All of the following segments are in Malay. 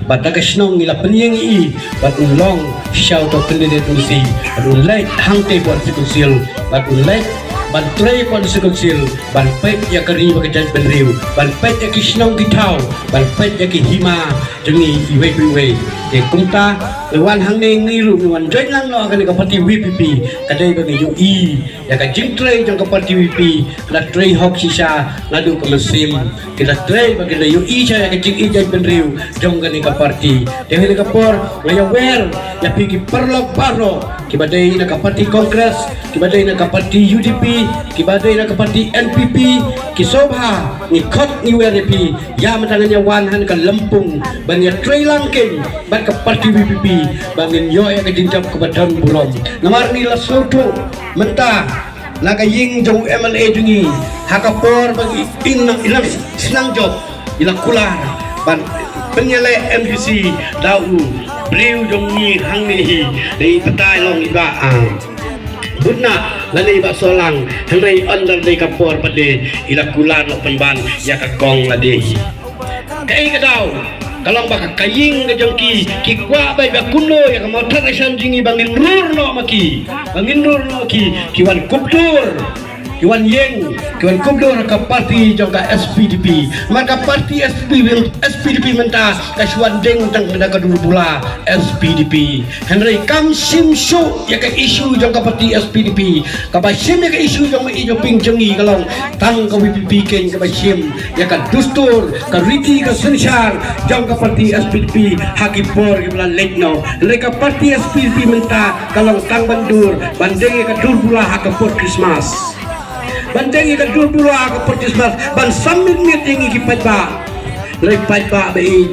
Batagasnong ila penyeng i batulong syau to kendede tusi rulai hangte buat sikunsil batulai bantrai pada sikunsil banpet ya keri bakajat benriu banpet ya kisnong kitau banpet ya hima jengi iwe de kumta lewan hangne ngiru lewan join lang lo akan ke parti WPP kadai bagi UI ya ka jingtrai jong ke parti WPP la trai hok sisa ladu ke mesim kita trai bagi la UI ya ka jing ijai benriu jong ke parti de ka por ngaya wer ya pigi perlok baro kibadai na ka parti kongres kibadai na ka parti UDP kibadai na ka parti NPP kisobha ni khot ni WRP ya matanganya wanhan ka lempung banya trai langking ke parti WPP bangin yo ya kejinjap ke badan burom namar ni la soto mentah laga ying jong MLA jungi hakapor bagi ilang senang job ila kular ban penyele MDC dau beliau jong ni hang ni dari petai long iba Budna lani ba solang henry under de kapor pade ila kular lo penban ya ka kong lade kai kadau kalau baka kaying ke jongki ki kwa bai ba kuno ya ka motor asan jingi bangin nur no maki kiwan kuptur kiwan yeng kiwan kuptur ka parti jongka SPDP maka parti SPDP menta kasuan deng tang pada ka dulu pula SPDP Henry kam sim show ya ka isu jongka parti SPDP ka ba sim ya ka isu jong ijo ping jengi kalau tang ka WPP ken ka ba sim ya ka dustur ka riti ka sensar jongka parti SPDP hakipor gimana lekno mereka parti SPDP menta kalau tang bandur bandeng ka dulu pula hakapor Christmas bandeng ikan dua puluh ke Christmas ban sambil meeting ikipat ba lepat ba bei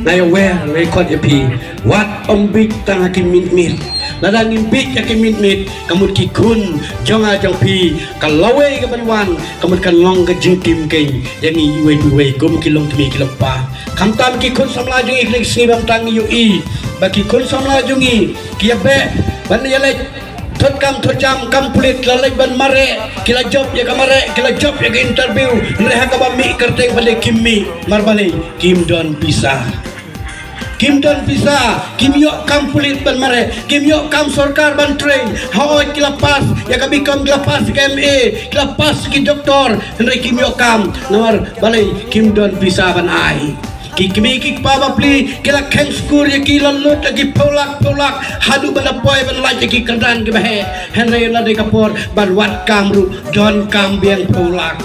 na wer record api what ombik tang hakim mit nada ngimpit yakin mit kamu kikun jonga jongpi kalawe ke banwan kamu kan long ke jingkim keng yani iwe gum kilong temi kilopa kamtam kikun samla jungi klik sibam tang UI bagi kun samla jungi kiabe ban yale thot jam kam pulit lalai ban mare kila job ya kamare kila job ya ke interview mereka ka bami kerteng pada kimmi marbale kim don bisa kim yo kam pulit ban mare kim yo kam sarkar ban train how kila pas ya ka bikam kila pas ke MA kila pas ki doktor henry kim yo kam nomor balai kim don bisa ban ai kikimikik papa pli kila ken skur ya kila lut lagi polak hadu bana poy ban laj ki kerdan ki bahe henry na de kapor ban wat kamru don kam biang polak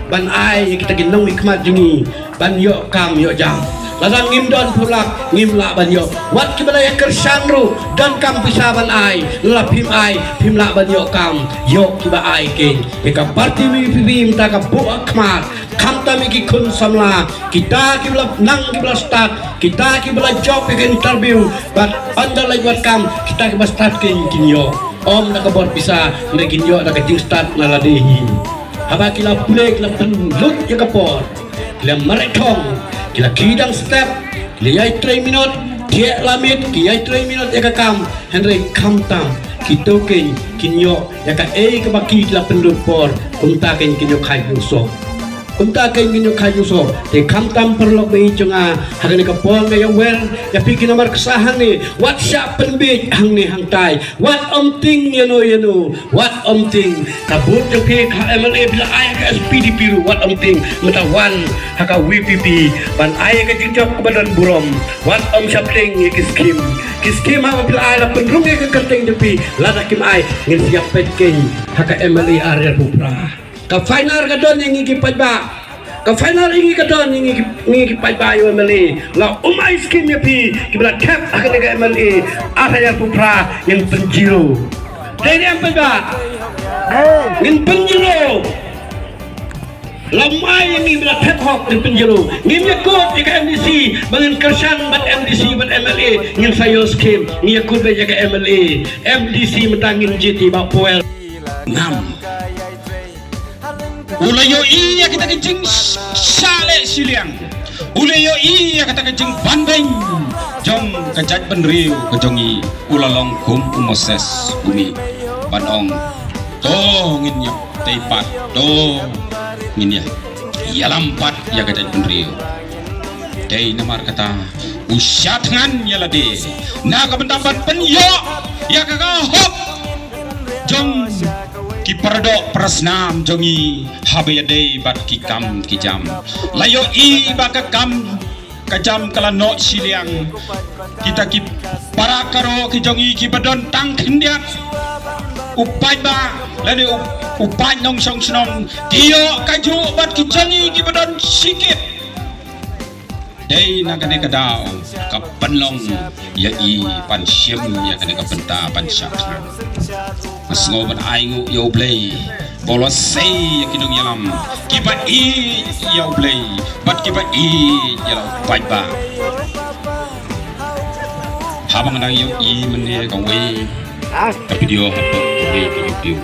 ban ai kita ginong ikmat jungi ban yo kam yo jam ladang ngim don polak ngim la ban yo wat ki balaya kersanru don kam bisa ban ai la phim la ban yo kam yo ki ba ai ke ka parti wi minta ka bu akmat kamta miki kun samla kita kibla nang kibla start kita kibla job ke interview but under like what kam kita kibla start ke kinyo om nak bor bisa na kinyo nak jing start na ladehi haba kila pule kila lut ya kapor kila maretong kila kidang step kila yai 3 minut dia lamit kila 3 minut ya kam henry kamtam kita ke kinyo ya ka ke baki kila pendupor kumta ke kinyo khai usok kumta kay minyo kayo so te kamtam perlok bay junga hagan ni kapong ngayon wer ya piki namar kasahan ni what siya penbit hang ni hang tay what omting yano what omting kabut yung pi ka MLA bila ay ka SPDP ru what omting matawan haka WPP ban ay ka jingjok kebadan burom what om sapling kiskim haka bila ay la penrung ya ka kerteng yung pi lada kim ay ngin siap petking haka MLA area pupra ka final ka doon yung ikipat ba ka final yung ikadon yung ikipat ba yung MLA la umay skim ya pi kibla tap akan nga MLA area pupra yung penjiro dahil yung ba yung penjiro lamay yang ibla tap hok yung penjiro ngim yakut yung MDC bangin kersan bat MDC bat MLA yung sayo skim yung yakut ba yung MLA MDC matangin GT ba poel ngam ulayo iya kita kencing sale siliang ulayo iya kita kencing bandeng jong kejat benriu kejongi ulalong kum umoses umi banong to ngin ya teipat to ngin ya iya lampat ya kejat benriu dei namar kata usyatngan yalade na kabentamban penyo ya kakahop jong ki perdok prasnam jongi habeyade bat ki kam ki jam layo i bakakam kajam kalano siliang kita ki para karo ki jongi ki badon tang kendiat upai ba lade upai nong song senong tio kaju bat ki jongi ki badon sikit dei nagane kadao kapanlong ya i pan siem ya kane kapenta pan syakna masngo ban aingu yo play bolos sei ya kinong yalam kiba i yo play bat kiba i yalau pai ba habang nang yo i mene ka we ka video hapo we video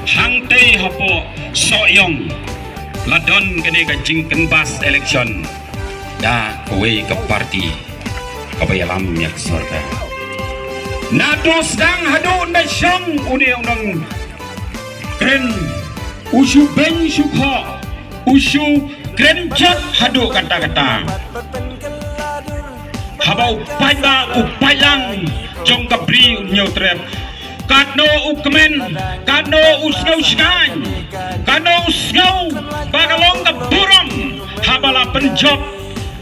hang te hapo soyong ladon kane ka jingken bas election da kowe ke parti kabayalam yak sorga nados dang hadu na syang uni undang kren usu ben sukho usu kren jat hadu kata-kata habau upayang jong kabri unyotrep kadno ukmen kadno usngau skan kadno usngau bagalong kaburam habala penjob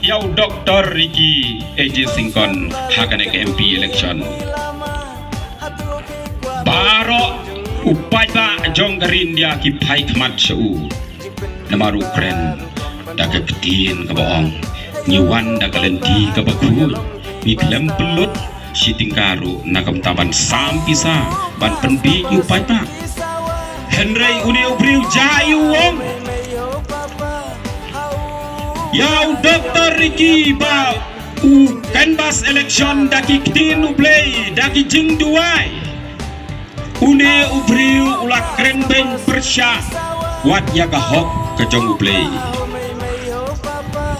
yau Dr. Ricky AJ Singkon hakane ke MP election baro upai ba jong garindia ki pai khamat seu namaru kren daga ketin ke bohong nyuwan daga lenti ke baku miklem pelut si tingkaru nakam taban sampisa ban penbi upai ba Henry Uneu Briu Jayu wong yau Dr. Ricky ba canvas election daki ktin ublay daki jing duai une ubriu ula kren ben persya wat ya gahok ke jong ublay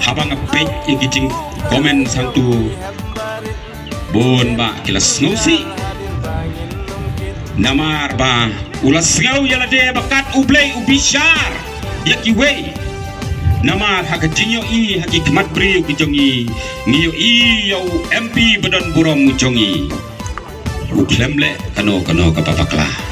habang apek iki jing komen sangtu bon ba kilas ngosi namar ba ulas ngau yalade bakat ublay ubishar yakiwe nama hakatinyo i haki kemat beri kujongi ngiyo i yau MP Badan Burom kujongi uklemle kano kapapaklah